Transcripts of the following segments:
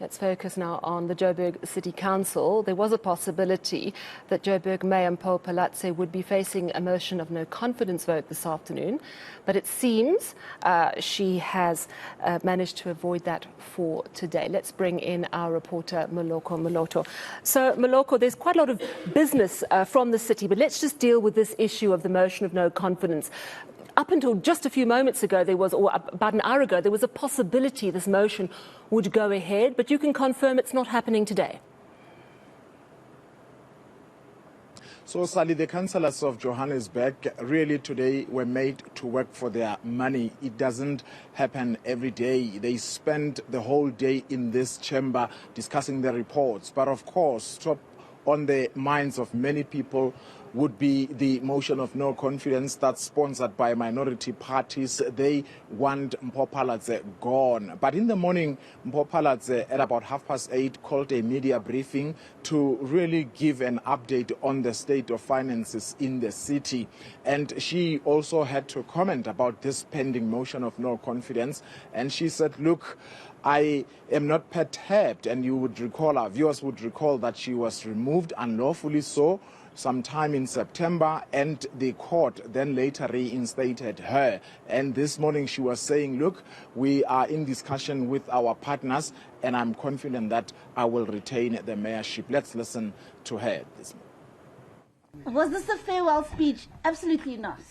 Let's focus now on the Joburg City Council. There was a possibility that Joburg Mayor Phalatse would be facing a motion of no confidence vote this afternoon, but it seems she has managed to avoid that for today. Let's bring in our reporter Moloko Moloto. So Moloko, there's quite a lot of business from the city, but let's just deal with this issue of the motion of no confidence. Up until just a few moments ago, or about an hour ago, there was a possibility this motion would go ahead, but you can confirm it's not happening today. So, Sally, the councillors of Johannesburg really today were made to work for their money. It doesn't happen every day. They spend the whole day in this chamber discussing the reports. But of course, top on the minds of many people would be the motion of no confidence that's sponsored by minority parties. They want Phalatse gone. But in the morning, Phalatse at about 8:30 called a media briefing to really give an update on the state of finances in the city. And she also had to comment about this pending motion of no confidence. And she said, look, I am not perturbed, and you would recall, our viewers would recall, that she was removed unlawfully so sometime in September, and the court then later reinstated her. And this morning she was saying, look, we are in discussion with our partners, and I'm confident that I will retain the mayorship. Let's listen to her this morning. Was this a farewell speech? Absolutely not.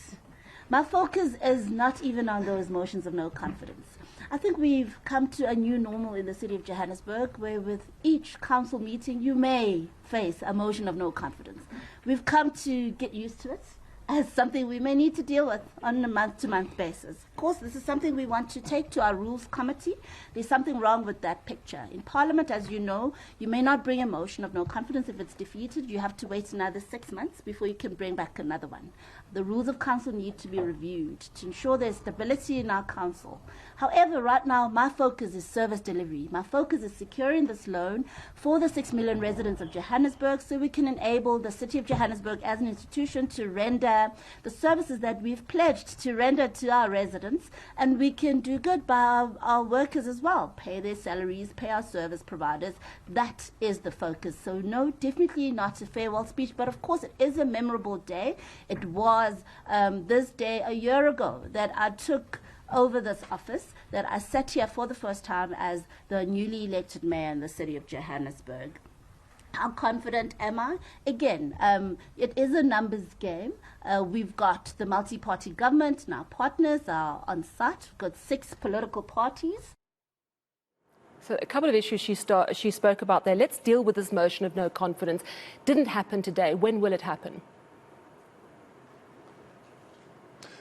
My focus is not even on those motions of no confidence. I think we've come to a new normal in the city of Johannesburg, where with each council meeting you may face a motion of no confidence. We've come to get used to it as something we may need to deal with on a month-to-month basis. Of course, this is something we want to take to our rules committee. There's something wrong with that picture. In Parliament, as you know, you may not bring a motion of no confidence if it's defeated. You have to wait another 6 months before you can bring back another one. The rules of council need to be reviewed to ensure there's stability in our council. However, right now, my focus is service delivery. My focus is securing this loan for the 6 million residents of Johannesburg so we can enable the city of Johannesburg as an institution to render the services that we've pledged to render to our residents, and we can do good by our workers as well, pay their salaries, pay our service providers. That is the focus. So no, definitely not a farewell speech, but of course it is a memorable day. It was this day a year ago that I took over this office, that I sat here for the first time as the newly elected mayor in the city of Johannesburg. How confident am I? Again, it is a numbers game. We've got the multi-party government, and our partners are on site. We've got 6 political parties. So a couple of issues she spoke about there. Let's deal with this motion of no confidence. Didn't happen today. When will it happen?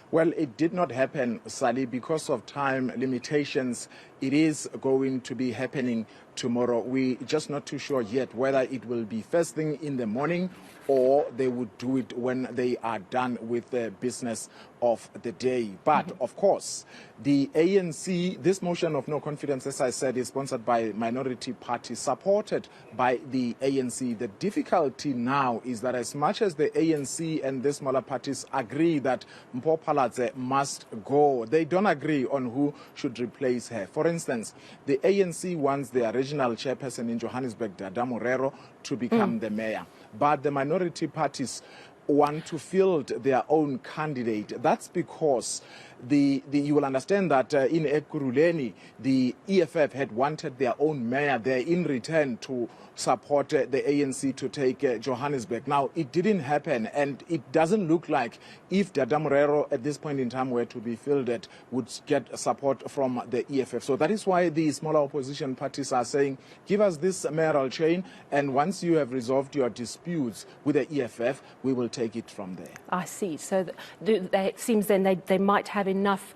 Well, it did not happen, Sally, because of time limitations. It is going to be happening tomorrow. We're just not too sure yet whether it will be first thing in the morning or they would do it when they are done with the business of the day. But, of course, the ANC, this motion of no confidence, as I said, is sponsored by minority parties, supported by the ANC. The difficulty now is that as much as the ANC and the smaller parties agree that Phalatse must go, they don't agree on who should replace her. For instance, the ANC wants their regional chairperson in Johannesburg, Dada Morero, to become the mayor. But the minority parties want to field their own candidate. That's because you will understand that in Ekurhuleni, the EFF had wanted their own mayor there in return to support the ANC to take Johannesburg. Now, it didn't happen, and it doesn't look like if Dada Morero at this point in time were to be fielded, would get support from the EFF. So that is why the smaller opposition parties are saying, give us this mayoral chain, and once you have resolved your disputes with the EFF, we will take it from there. I see. So it seems then they might have enough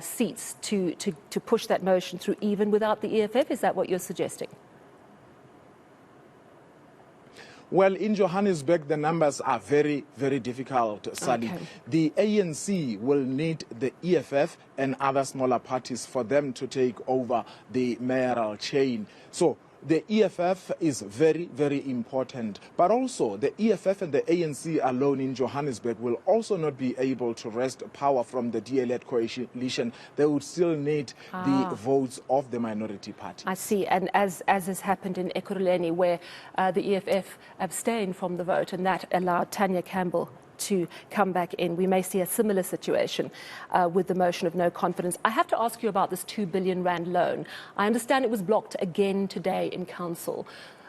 seats to push that motion through even without the EFF. Is that what you're suggesting? Well, in Johannesburg, the numbers are very, very difficult, Sally. Okay. The ANC will need the EFF and other smaller parties for them to take over the mayoral chain. So the EFF is very, very important. But also, the EFF and the ANC alone in Johannesburg will also not be able to wrest power from the DA-led coalition. They would still need the votes of the minority party. I see. And as has happened in Ekurhuleni, where the EFF abstained from the vote, and that allowed Tanya Campbell to come back in, we may see a similar situation with the motion of no confidence. I have to ask you about this 2 billion rand loan. I understand it was blocked again today in council.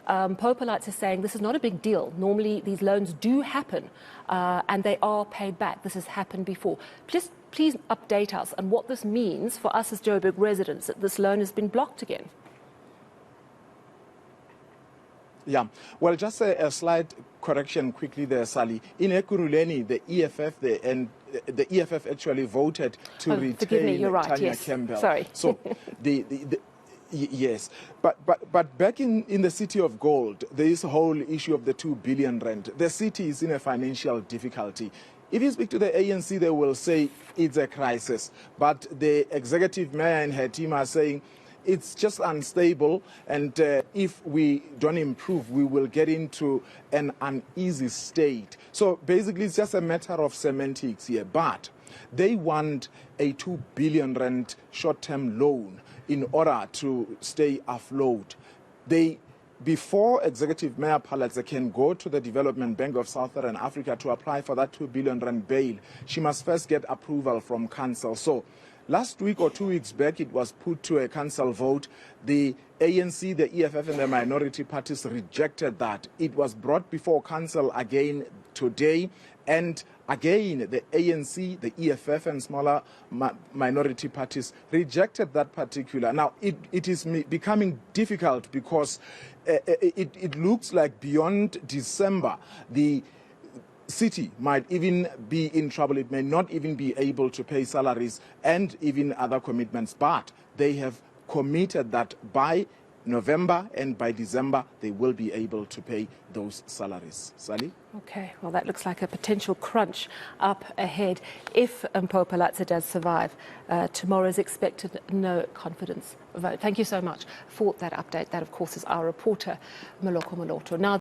Phalatse is saying this is not a big deal. Normally these loans do happen and they are paid back. This has happened before. Please update us on what this means for us as Joburg residents, that this loan has been blocked again. Yeah, well, just a slight correction quickly there, Sally. In Ekurhuleni, the EFF actually voted to retain Tanya Campbell. Sorry. So yes, but back in the city of gold, there is a whole issue of the 2 billion rand. The city is in a financial difficulty. If you speak to the ANC, they will say it's a crisis. But the executive mayor and her team are saying it's just unstable, and if we don't improve, we will get into an uneasy state. So basically, it's just a matter of semantics here. But they want a 2 billion rand short-term loan in order to stay afloat. Before Executive Mayor Phalatse can go to the Development Bank of Southern Africa to apply for that 2 billion rand bail, she must first get approval from council. So last week or 2 weeks back, it was put to a council vote. The ANC, the EFF, and the minority parties rejected that. It was brought before council again today, and again, the ANC, the EFF, and smaller minority parties rejected that particular. Now, it is becoming difficult because it looks like beyond December, the city might even be in trouble. It may not even be able to pay salaries and even other commitments, but they have committed that by November and by December they will be able to pay those salaries. Sally? Okay, well, that looks like a potential crunch up ahead if Phalatse does survive. Tomorrow's expected no confidence vote. Thank you so much for that update. That, of course, is our reporter, Moloko Moloto. Now,